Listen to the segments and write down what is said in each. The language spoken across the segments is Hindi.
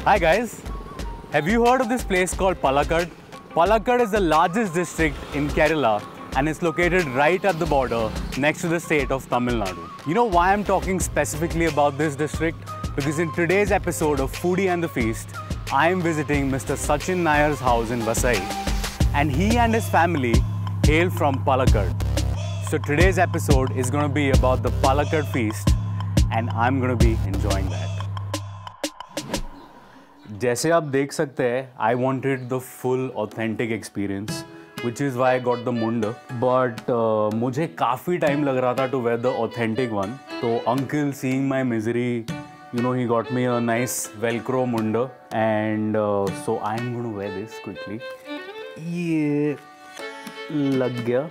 Hi guys, have you heard of this place called Palakkad? Palakkad is the largest district in Kerala and it's located right at the border next to the state of Tamil Nadu. You know why I'm talking specifically about this district? Because in today's episode of Foodie and the Feast, I am visiting Mr. Sachin Nair's house in Vasai, and he and his family hail from Palakkad. So today's episode is going to be about the Palakkad feast and I'm going to be enjoying that. जैसे आप देख सकते हैं, I wanted the full authentic experience, which is why I got the munda. But मुझे काफ़ी टाइम लग रहा था to wear the authentic one. तो uncle seeing my misery, you know, he got me a nice Velcro munda, and so I'm going to wear this quickly. ये लग गया.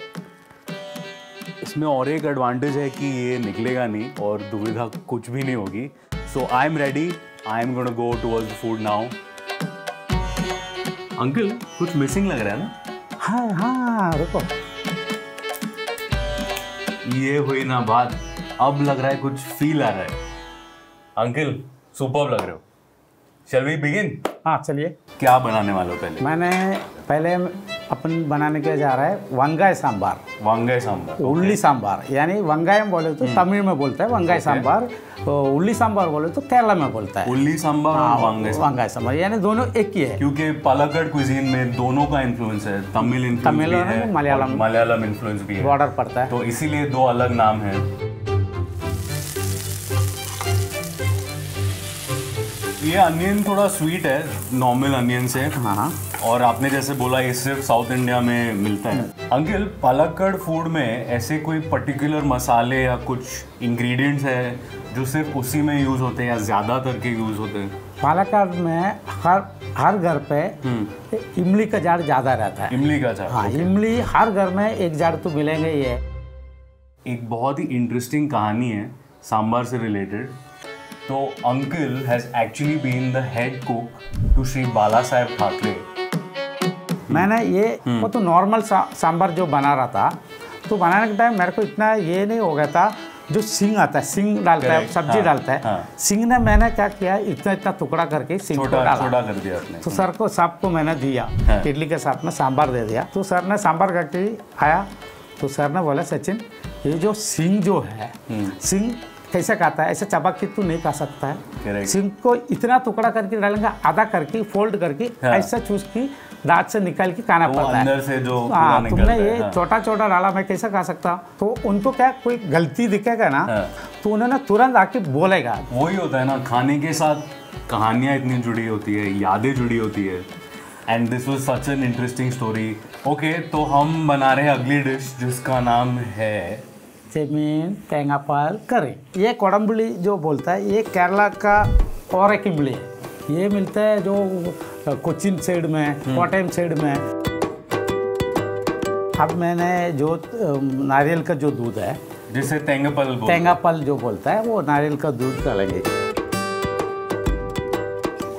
इसमें और एक एडवांटेज है कि ये निकलेगा नहीं और दुविधा कुछ भी नहीं होगी. So I'm ready. I'm going to go towards the food now. Uncle कुछ मिसिंग लग रहा है ना? हाँ रुको. ये हुई ना बात. अब लग रहा है कुछ फील आ रहा है. अंकल सुपर्ब लग रहे हो. Shall we begin? हाँ चलिए. क्या बनाने वाले हो पहले? मैंने पहले अपन बनाने के जा रहा है वंगाई सांबार. वंगाई सांबार. उल्ली सांबार यानी वंगायम बोले तो तमिल में बोलता है वंगाई सांबार. तो उल्ली सांबार बोले तो केरला में बोलता है उल्ली सांबार और वंगाई सांबार यानी दोनों एक ही है. क्योंकि पालक्कड़ क्विजीन में दोनों का इन्फ्लुएंस है. तमिल और मलयालम इन्फ्लुएंस भी है. बॉर्डर पड़ता है. तो इसीलिए दो अलग नाम हैं. ये अनियन थोड़ा स्वीट है नॉर्मल अनियन से. हाँ. और आपने जैसे बोला ये सिर्फ साउथ इंडिया में मिलता है. अंकल पालक्कड़ फूड में ऐसे कोई पर्टिकुलर मसाले या कुछ इंग्रेडिएंट्स है जो सिर्फ उसी में यूज होते हैं या ज्यादातर के यूज होते हैं? पालक्कड़ में हर घर पे इमली का झाड़ ज्यादा रहता है. इमली का झाड़. हाँ इमली हर घर में एक झाड़ तो मिलेंगे ही है. एक बहुत ही इंटरेस्टिंग कहानी है सांबार से रिलेटेड. तो uncle has actually been the head cook to Shri Bala Saheb Thackeray. मैंने ये वो तो नॉर्मल सांभर जो बना रहा था, तो बनाने के टाइम मेरे को इतना ये नहीं हो गया था. जो सिंग आता है, सिंग डालता है, सब्जी डालता है. सिंग ने मैंने क्या किया, इतना इतना टुकड़ा करके सिंग को डाला. छोटा कर दिया आपने. तो सर को सबको मैंने दिया. इडली के साथ में सांभर दे दिया. तो सर ने सांभर करके आया. तो सर ने बोला सचिन ये जो सिंग जो है, सिंग कैसे खाता है, ऐसे चबक के तू नहीं खा सकता है. सिंग को इतना टुकड़ा करके डालेंगे, आधा करके फोल्ड करके ऐसा चूस की दांत से निकाल के खाना पड़ता है. अंदर से जो तुमने ये छोटा छोटा डाला, मैं कैसे खा सकता. तो उनको क्या कोई गलती दिखेगा ना, तो उन्होंने तुरंत आके बोलेगा. वही होता है ना, खाने के साथ कहानियां इतनी जुड़ी होती है, यादें जुड़ी होती है. And this was such an interesting story. Okay, तो हम बना रहे हैं अगली डिश जिसका नाम है चेमीन तेंगापाल करी. ये कोडम्बुली जो बोलता है, ये केरला का और एक इमली है. ये मिलता है जो कोचिन साइड में, कोटम साइड में. अब मैंने जो नारियल का जो दूध है, जिसे तेंगापाल जो बोलता है, वो नारियल का दूध डालेंगे.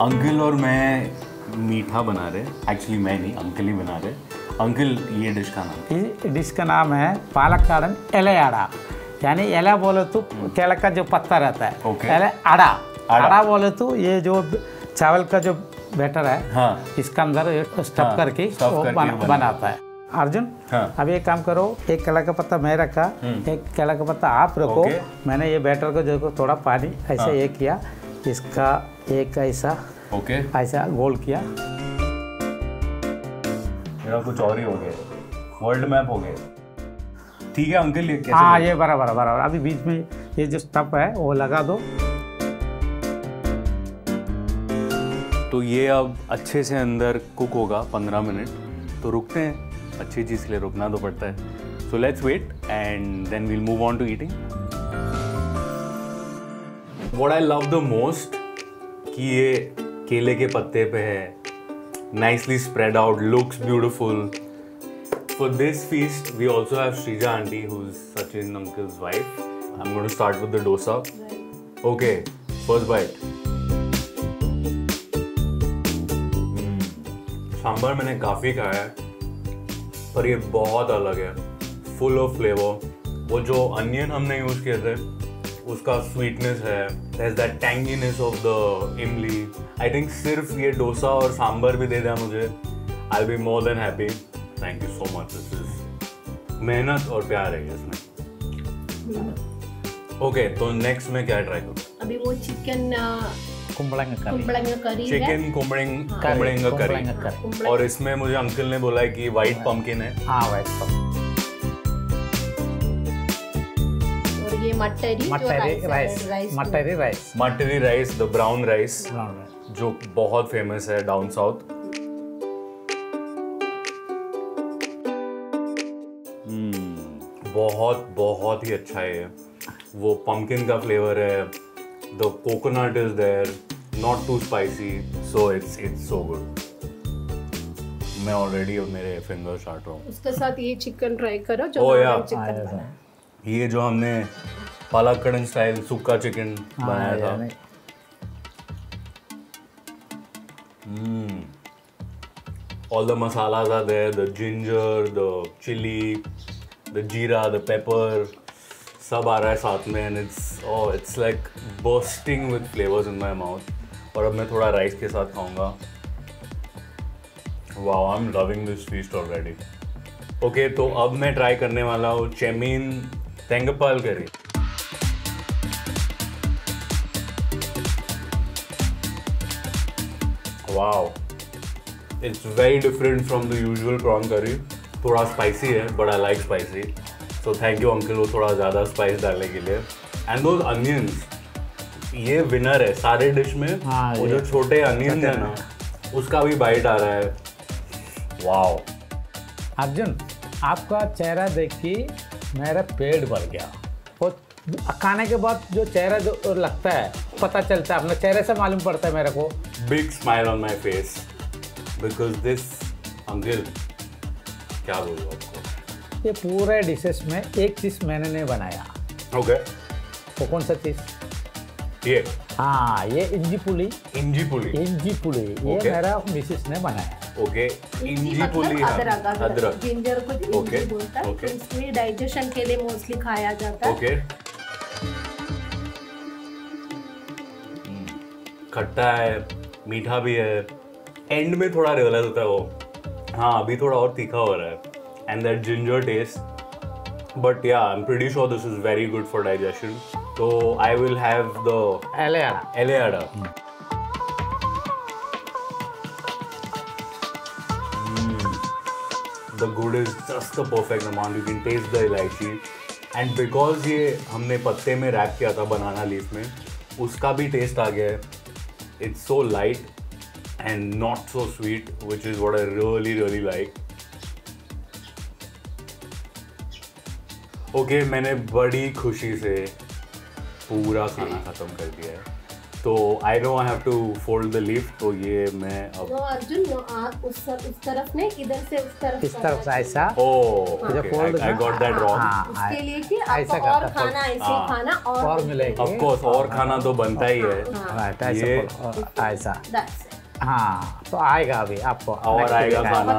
अंकल और मैं मीठा बना रहे. एक्चुअली मैं नहीं, अंकल ही बना रहे. अंकल ये डिश का नाम? इस डिश का नाम है पालक्काड़न एलेयाड़ा. यानी एला बोले तो केला का जो पत्ता रहता है. एले आड़ा बोले तो ये जो चावल का जो बैटर है, इसका अंदर स्टफ करके बनाता है. अर्जुन, अब एक काम करो, एक केला का पत्ता मैं रखा, एक केला का पत्ता आप रखो. मैंने ये बैटर को जो थोड़ा पानी ऐसा ये किया, इसका एक ऐसा ऐसा गोल किया. मेरा कुछ और ही हो गया, वर्ल्ड मैप हो गया. ठीक है अंकल, ये कैसे? हाँ ये बराबर. अभी बीच में ये जो स्टफ है वो लगा दो. तो ये अब अच्छे से अंदर कुक होगा 15 मिनट. तो रुकते हैं, अच्छी चीज़ के लिए रुकना तो पड़ता है. So let's wait and then we'll move on to eating. What I love the most कि ये केले के पत्ते पे है, nicely spread out, looks beautiful. For this feast, we also have Shrija aunty, who's Sachin uncle's wife. I'm going to start with the dosa. Okay, first bite. Sambar मैंने काफ़ी खाया है, पर ये बहुत अलग है. Full of flavor. वो जो अनियन हमने यूज़ किए थे, उसका स्वीटनेस है, there's that tanginess of the इमली. I think सिर्फ ये डोसा और सांबर भी दे दिया मुझे, I'll be more than happy. Thank you so much. This is मेहनत और प्यार है इसमें. ओके, तो नेक्स्ट में क्या ट्राई करूँ? अभी वो चिकन कुंबळंगा करी, चिकन कुंबळंगा करी, और इसमें मुझे अंकल ने बोला है कि वाइट पंपकिन है. हाँ वाइट पंपकिन, और ये मटरी राइस, द ब्राउन राइस जो बहुत फेमस है डाउन साउथ. बहुत ही अच्छा है. वो पंपकिन का फ्लेवर है, the coconut is there, not too spicy, so it's so good. मैं ऑलरेडी मेरे फिंगर चाट रहा हूँ. उसके साथ ये चिकन ट्राई करो जो चिकन बना. ये जो हमने पालकड़न स्टाइल सूखा चिकन बनाया था. All the masalas are there, the ginger, the chili, the jeera, the pepper, सब आ रहा है साथ में, and it's like bursting with flavors in my mouth. और अब मैं थोड़ा राइस के साथ खाऊंगा. Wow, I'm loving this feast already. Okay, तो अब मैं ट्राई करने वाला हूँ चेमीन तेंगपाल करी. Wow, it's very different from the usual prawn curry. थोड़ा spicy है, but I like spicy. So thank you uncle वो थोड़ा ज़्यादा spice डालने के लिए. And those onions, ये winner है सारे डिश में. वो जो छोटे onions है ना, उसका भी बाइट आ रहा है. वाओ. अर्जुन, आपका चेहरा देख के मेरा पेट भर गया. और खाने के बाद जो चेहरा जो लगता है, पता चलता है, अपने चेहरे से मालूम पड़ता है मेरे को. Big smile on my face because this uncle, क्या बोलूँ आपको, ये पूरे डिशेस में एक चीज़ मैंने नहीं बनाया. ओके. वो कौन सा चीज़? ये. हाँ, ये इंजी पुली. ये मेरा मिसेस ने बनाया. ओके. इंजी पुली, अदरक, जिंजर को इंजी बोलता है. ओके. इसमें डाइजेशन के लिए मोस्टली खाया जाता है. ओके. खट्टा है, मीठा भी है, एंड में थोड़ा रियलाइज होता है वो, हाँ अभी थोड़ा और तीखा हो रहा है. And that ginger taste, but yeah I am pretty sure this is very good for digestion. तो आई विल हैव द एलेआडा. The good is just the perfect amount. You can taste the इलायची, and because ये हमने पत्ते में रैप किया था बनाना लीफ में, उसका भी टेस्ट आ गया है. It's so light and not so sweet, which is what I really like. Okay, मैंने बड़ी खुशी से पूरा खाना खत्म कर दिया है. तो I know I have to fold the leaf. तो ये मैं अब अर्जुन उस तरफ नहीं, इधर से उस तरफ, इस तरफ से ऐसा. I got that wrong. इसके लिए कि आपको और खाना ऐसे खाना और मिलेगा. Of course, और खाना तो बनता ही है. ये ऐसा. हाँ, तो आएगा अभी आपको और आएगा खाना.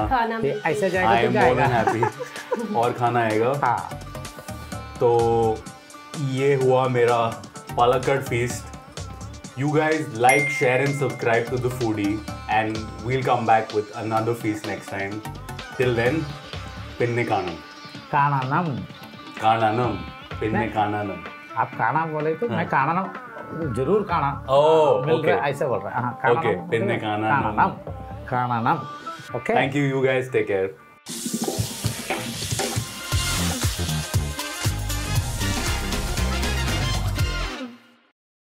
ऐसा जाएगा. I am more than happy. और खाना आएगा. हाँ. तो ये हुआ मेरा Palakkad feast. You guys like, share and subscribe to The Foodie, and we'll come back with another feast next time. Till then, pinne kanam. Kananam. Pinne kananam. आप काना बोले तो मैं काना जरूर काना. Oh, मिल okay. रहा है ऐसा बोल रहा है. Okay, pinne kananam. कानानम. Okay. Thank you, you guys. Take care.